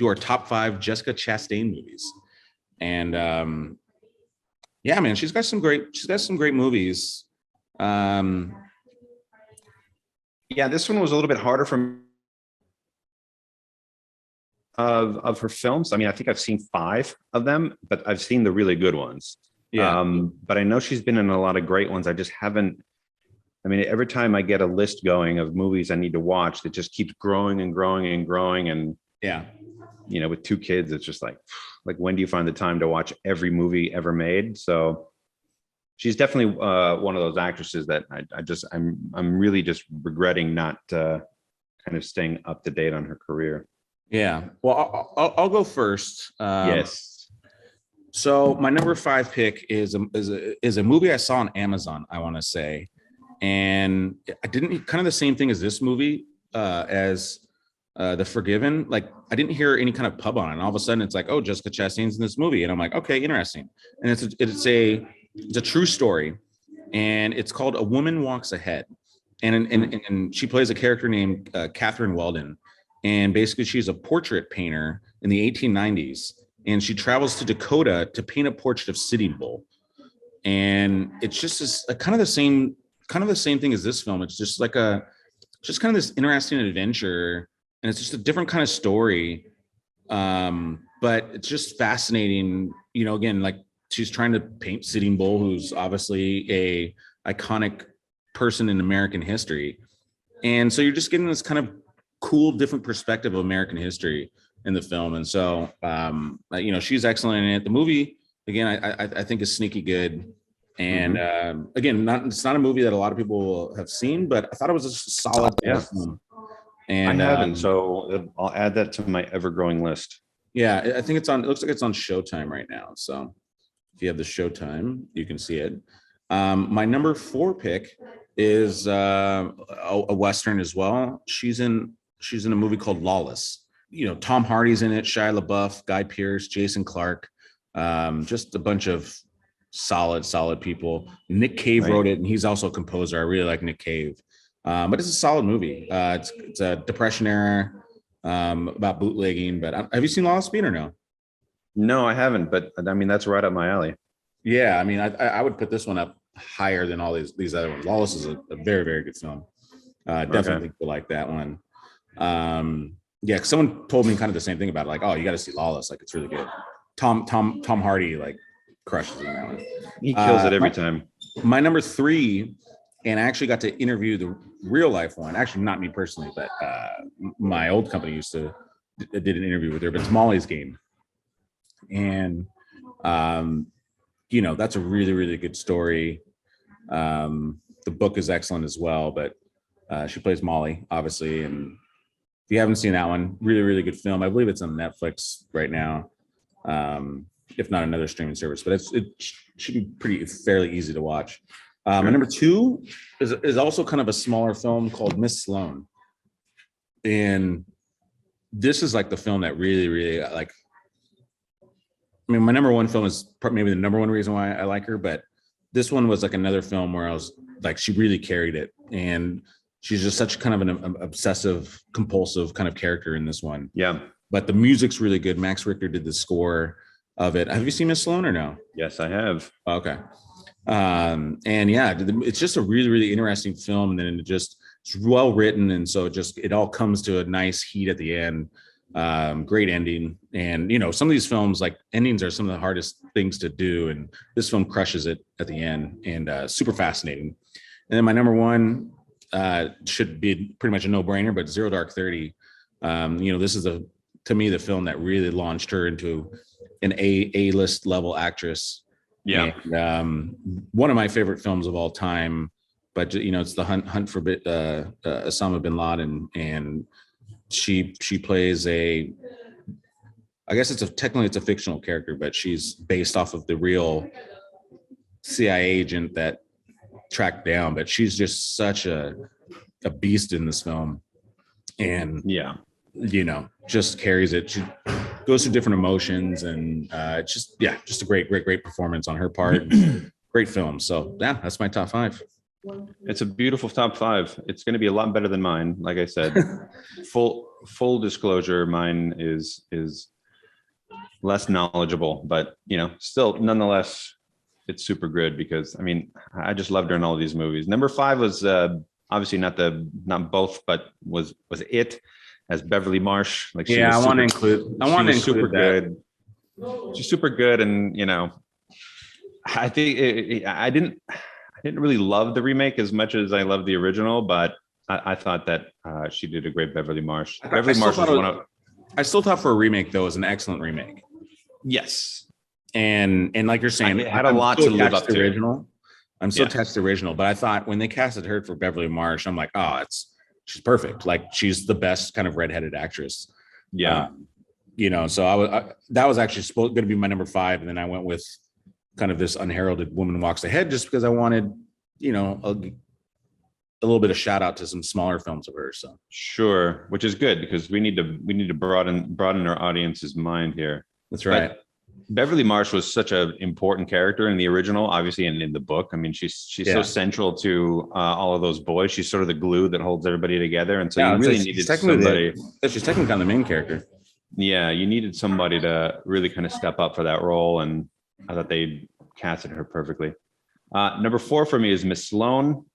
do our top 5 Jessica Chastain movies. And yeah, man, she's got some great movies. Yeah, this one was a little bit harder for of her films. I mean, I think I've seen 5 of them, but I've seen the really good ones. Yeah. But I know she's been in a lot of great ones. I just haven't. I mean, every time I get a list going of movies I need to watch, that just keeps growing and growing and growing. And Yeah. you know, with 2 kids, it's just like when do you find the time to watch every movie ever made? So she's definitely one of those actresses that I'm really just regretting not kind of staying up to date on her career. Yeah. Well, I'll go first. Yes. So my number 5 pick is a movie I saw on Amazon, I want to say. And I didn't kind of the same thing as this movie, as The Forgiven. Like, I didn't hear any kind of pub on it. And all of a sudden it's like, oh, Jessica Chastain's in this movie. And I'm like, okay, interesting. And it's a true story. And it's called A Woman Walks Ahead. And she plays a character named Catherine Weldon. And basically she's a portrait painter in the 1890s. And she travels to Dakota to paint a portrait of Sitting Bull. And it's just kind of the same thing as this film. It's just like just kind of this interesting adventure, and it's just a different kind of story. But it's just fascinating, you know, again, like she's trying to paint Sitting Bull, who's obviously a iconic person in American history. And so you're just getting this kind of cool, different perspective of American history in the film. And so, you know, she's excellent in it. The movie, again, I think is sneaky good. And again, it's not a movie that a lot of people have seen, but I thought it was a solid film. And I haven't, so I'll add that to my ever-growing list. Yeah, I think it looks like it's on Showtime right now. So if you have the Showtime, you can see it. My number 4 pick is a Western as well. She's in a movie called Lawless. You know, Tom Hardy's in it, Shia LaBeouf, Guy Pearce, Jason Clarke, just a bunch of solid people. Nick Cave wrote it, and he's also a composer. I really like Nick Cave. But it's a solid movie. It's a Depression era, about bootlegging. But have you seen Lawless, Speed, or no? No, I haven't. But I mean, that's right up my alley. Yeah, I mean, I would put this one up higher than all these other ones. Lawless is a very, very good film. Definitely think you'll like that one. Yeah, because someone told me kind of the same thing about it. Like, oh, you got to see Lawless. Like, it's really good. Tom Hardy like crushes in that one. He kills it every time. My number 3, and I actually got to interview the real life one. Actually, not me personally, but my old company did an interview with her. But it's Molly's Game, and you know, that's a really, really good story. The book is excellent as well, but she plays Molly, obviously. And if you haven't seen that one, really, really good film. I believe it's on Netflix right now, if not another streaming service. But it should be fairly easy to watch. My number 2 is also kind of a smaller film called Miss Sloane. And this is like the film that really, really like. I mean, my number 1 film is maybe the number 1 reason why I like her, but this one was like another film where I was like, she really carried it. And she's just such kind of an obsessive, compulsive kind of character in this one. Yeah. But the music's really good. Max Richter did the score of it. Have you seen Miss Sloane or no? Yes, I have. Okay. And yeah, it's just a really, really interesting film. And then it's well written. And so it all comes to a nice heat at the end. Great ending. And, you know, some of these films, like, endings are some of the hardest things to do. And this film crushes it at the end, and super fascinating. And then my number 1 should be pretty much a no-brainer, but Zero Dark 30. You know, this is to me, the film that really launched her into an A-list level actress. Yeah. And, one of my favorite films of all time, but, you know, it's the Hunt for Osama bin Laden. And she plays I guess technically it's a fictional character, but she's based off of the real CIA agent that tracked down. But she's just such a beast in this film. And yeah, you know, just carries it. She goes through different emotions, and just a great performance on her part. Great film. So yeah, that's my top 5. It's a beautiful top five. It's going to be a lot better than mine. Like I said, full disclosure, mine is less knowledgeable, but still nonetheless, it's super good because I just loved her in all of these movies. Number five was obviously not both, but was it as Beverly Marsh. Like I want to include super that. good. She's super good, and I think I didn't really love the remake as much as I loved the original, but I thought that she did a great Beverly Marsh. Beverly Marsh was one of. I still thought for a remake though, it was an excellent remake. Yes, and like you're saying, it had a lot to live up to. Original. I'm still attached to the original, but I thought when they casted her for Beverly Marsh, I'm like, oh, she's perfect. Like she's the best kind of redheaded actress. Yeah, so that was actually going to be my number five, and then I went with kind of this unheralded woman walks ahead just because I wanted, a little bit of shout out to some smaller films of hers. So sure, which is good because we need to broaden our audience's mind here. That's right. But Beverly Marsh was such an important character in the original, obviously, and in the book. I mean, she's so central to all of those boys. She's sort of the glue that holds everybody together, and so you really needed somebody. She's technically kind of the main character. Yeah, you needed somebody to really kind of step up for that role, and I thought they casted her perfectly. Number four for me is Miss Sloane,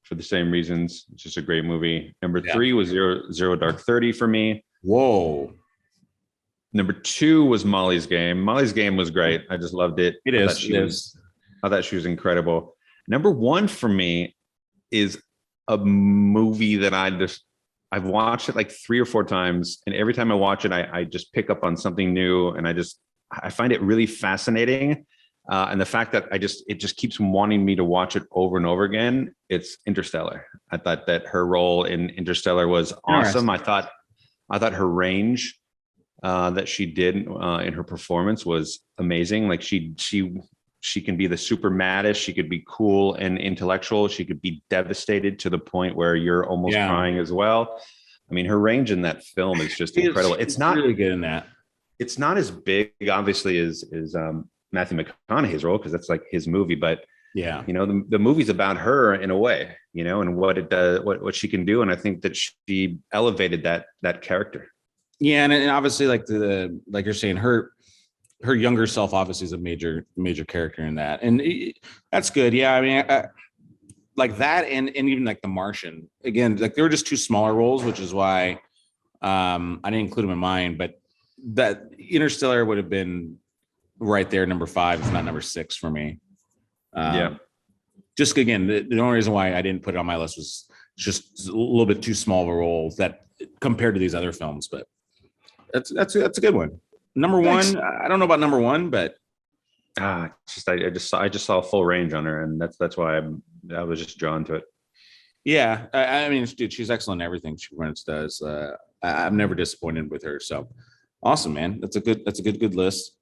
for the same reasons. It's just a great movie. Number three was Zero Dark 30 for me. Whoa. Number two was Molly's Game. Molly's Game was great. I just loved it. I thought she was incredible. Number one for me is a movie that I've watched it like 3 or 4 times, and every time I watch it, I just pick up on something new, and I find it really fascinating. And the fact that it just keeps wanting me to watch it over and over again. It's Interstellar. I thought that her role in Interstellar was awesome. I thought her range that she did in her performance was amazing. Like she can be the super maddest. She could be cool and intellectual. She could be devastated to the point where you're almost crying as well. I mean, her range in that film is just incredible. It's not really good in that. It's not as big, obviously, as Matthew McConaughey's role, because that's like his movie. But the movie's about her in a way, and what it does, what she can do. And I think that she elevated that character. Yeah, and obviously, like like you're saying, her younger self obviously is a major character in that, and that's good. Yeah, I mean, like that, and even like The Martian. Again, like they were just 2 smaller roles, which is why I didn't include them in mine. But that Interstellar would have been right there, number 5, if not number 6 for me. Just again, the only reason why I didn't put it on my list was just a little bit too small of a role that compared to these other films, but that's a good one. Number one, I don't know about number one, but I just saw a full range on her, and that's why I was just drawn to it. Yeah, I mean, dude, she's excellent in everything she does. I'm never disappointed with her. So awesome, man. That's a good list.